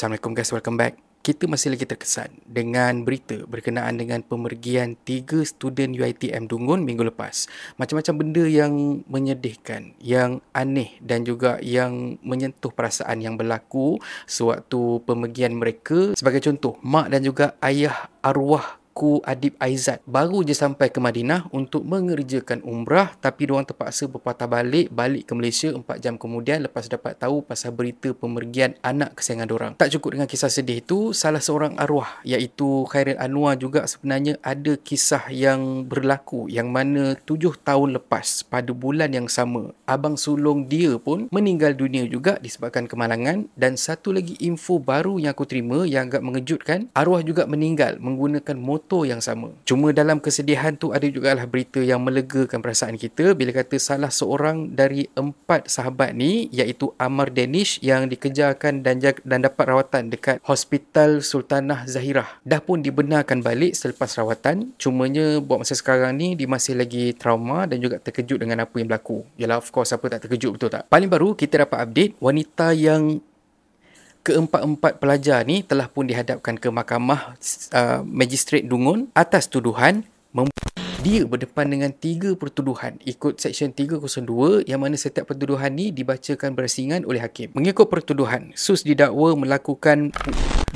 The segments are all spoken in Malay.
Assalamualaikum guys, welcome back. Kita masih lagi terkesan dengan berita berkenaan dengan pemergian 3 student UiTM Dungun minggu lepas. Macam-macam benda yang menyedihkan, yang aneh dan juga yang menyentuh perasaan yang berlaku sewaktu pemergian mereka. Sebagai contoh, mak dan juga ayah arwah Adib Aizat baru je sampai ke Madinah untuk mengerjakan umrah, tapi diorang terpaksa berpatah balik ke Malaysia 4 jam kemudian lepas dapat tahu pasal berita pemergian anak kesayangan diorang. Tak cukup dengan kisah sedih itu, salah seorang arwah iaitu Khairil Anwar juga sebenarnya ada kisah yang berlaku yang mana 7 tahun lepas pada bulan yang sama abang sulung dia pun meninggal dunia juga disebabkan kemalangan. Dan satu lagi info baru yang aku terima yang agak mengejutkan, arwah juga meninggal menggunakan motor yang sama. Cuma dalam kesedihan tu ada jugalah berita yang melegakan perasaan kita bila kata salah seorang dari 4 sahabat ni iaitu Amar Danish yang dikejarkan dan dapat rawatan dekat Hospital Sultanah Zahirah dah pun dibenarkan balik selepas rawatan. Cumanya buat masa sekarang ni dia masih lagi trauma dan juga terkejut dengan apa yang berlaku. Yalah, of course, apa tak terkejut, betul tak? Paling baru kita dapat update wanita yang keempat-empat pelajar ni telah pun dihadapkan ke mahkamah Magistrate Dungun atas tuduhan dia berdepan dengan 3 pertuduhan ikut Seksyen 302 yang mana setiap pertuduhan ni dibacakan berasingan oleh hakim. Mengikut pertuduhan, Sus didakwa melakukan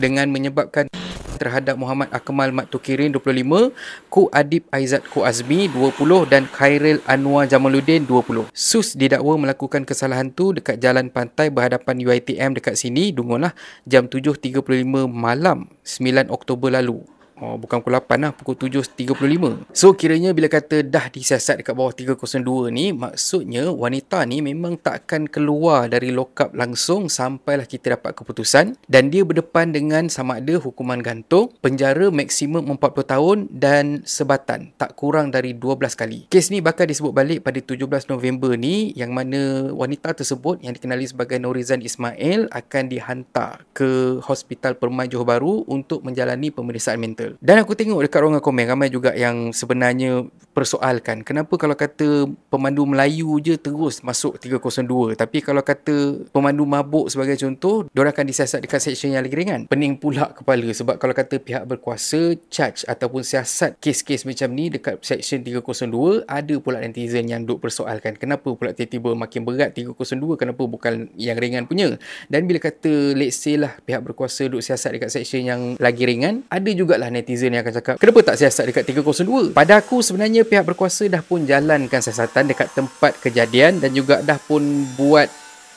dengan menyebabkan terhadap Muhammad Akmal Mat Tukirin 25, Ko Adib Aizat Ko Azmi 20 dan Khairil Anwar Jamaluddin 20. Sus didakwa melakukan kesalahan tu dekat jalan pantai berhadapan UiTM dekat sini Dungun lah jam 7.35 malam 9 Oktober lalu. Bukan pukul 8 lah, pukul 7.35. So kiranya bila kata dah disiasat dekat bawah 302 ni, maksudnya wanita ni memang takkan keluar dari lokap langsung sampailah kita dapat keputusan, dan dia berdepan dengan sama ada hukuman gantung, penjara maksimum 40 tahun dan sebatan tak kurang dari 12 kali. Kes ni bakal disebut balik pada 17 November ni, yang mana wanita tersebut yang dikenali sebagai Norizan Ismail akan dihantar ke Hospital Permai Johor Bahru untuk menjalani pemeriksaan mental. Dan aku tengok dekat ruangan komen ramai juga yang sebenarnya persoalkan kenapa kalau kata pemandu Melayu je terus masuk 302, tapi kalau kata pemandu mabuk sebagai contoh, diorang akan disiasat dekat seksyen yang lagi ringan. Pening pula kepala sebab kalau kata pihak berkuasa charge ataupun siasat kes-kes macam ni dekat seksyen 302, ada pula netizen yang duk persoalkan kenapa pula tiba-tiba makin berat 302, kenapa bukan yang ringan punya. Dan bila kata let's say lah pihak berkuasa duk siasat dekat seksyen yang lagi ringan, ada jugalah netizen yang akan cakap kenapa tak siasat dekat 302. Pada aku sebenarnya pihak berkuasa dah pun jalankan siasatan dekat tempat kejadian dan juga dah pun buat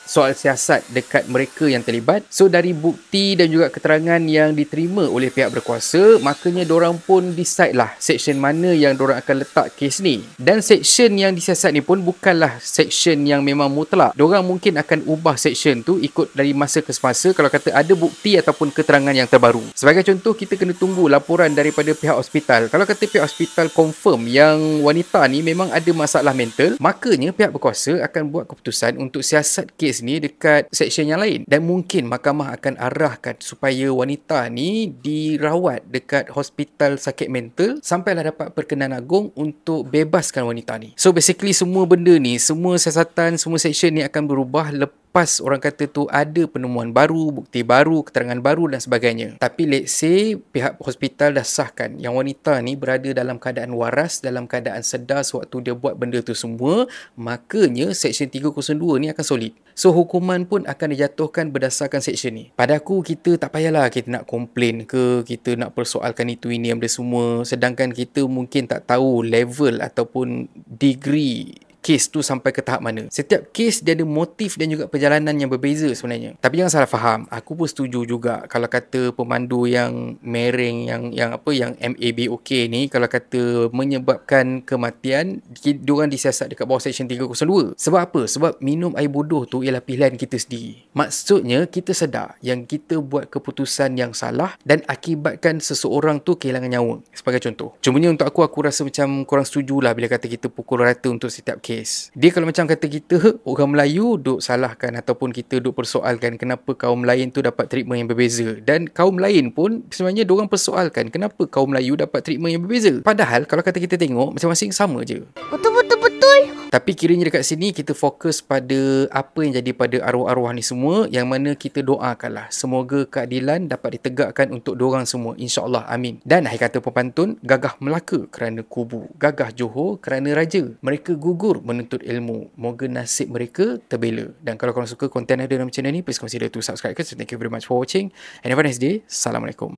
soal siasat dekat mereka yang terlibat. So dari bukti dan juga keterangan yang diterima oleh pihak berkuasa, makanya dorang pun decide lah seksyen mana yang dorang akan letak kes ni. Dan seksyen yang disiasat ni pun bukanlah seksyen yang memang mutlak. Dorang mungkin akan ubah seksyen tu ikut dari masa ke semasa kalau kata ada bukti ataupun keterangan yang terbaru. Sebagai contoh, kita kena tunggu laporan daripada pihak hospital. Kalau kata pihak hospital confirm yang wanita ni memang ada masalah mental, makanya pihak berkuasa akan buat keputusan untuk siasat kes ni dekat seksyen yang lain, dan mungkin mahkamah akan arahkan supaya wanita ni dirawat dekat hospital sakit mental sampailah dapat perkenan agung untuk bebaskan wanita ni. So basically semua benda ni, semua siasatan, semua seksyen ni akan berubah lepas orang kata tu ada penemuan baru, bukti baru, keterangan baru dan sebagainya. Tapi let's say pihak hospital dah sahkan yang wanita ni berada dalam keadaan waras, dalam keadaan sedar sewaktu dia buat benda tu semua, makanya seksyen 302 ni akan solid. So hukuman pun akan dijatuhkan berdasarkan seksyen ni. Pada aku, kita tak payahlah kita nak komplain ke, kita nak persoalkan itu ini benda semua, sedangkan kita mungkin tak tahu level ataupun degree kes tu sampai ke tahap mana. Setiap kes dia ada motif dan juga perjalanan yang berbeza sebenarnya. Tapi jangan salah faham, aku pun setuju juga kalau kata pemandu yang mereng, yang MABOK ni, kalau kata menyebabkan kematian, diorang disiasat dekat bawah seksyen 302. Sebab apa? Sebab minum air bodoh tu ialah pilihan kita sendiri. Maksudnya kita sedar yang kita buat keputusan yang salah dan akibatkan seseorang tu kehilangan nyawa. Sebagai contoh. Cumanya untuk aku rasa macam korang setujulah bila kata kita pukul rata untuk setiap kes. Dia kalau macam kata kita orang Melayu duk salahkan ataupun kita duk persoalkan kenapa kaum lain tu dapat treatment yang berbeza, dan kaum lain pun sebenarnya diorang persoalkan kenapa kaum Melayu dapat treatment yang berbeza. Padahal kalau kata kita tengok masing-masing sama je. Betul. Tapi kiranya dekat sini kita fokus pada apa yang jadi pada arwah-arwah ni semua, yang mana kita doakanlah semoga keadilan dapat ditegakkan untuk diorang semua, insya-Allah, amin. Dan akhir kata pepantun, gagah Melaka kerana kubu, gagah Johor kerana raja. Mereka gugur menuntut ilmu, moga nasib mereka terbela. Dan kalau korang suka konten ada dalam channel ni, please consider to subscribe. So thank you very much for watching and have a nice day. Assalamualaikum.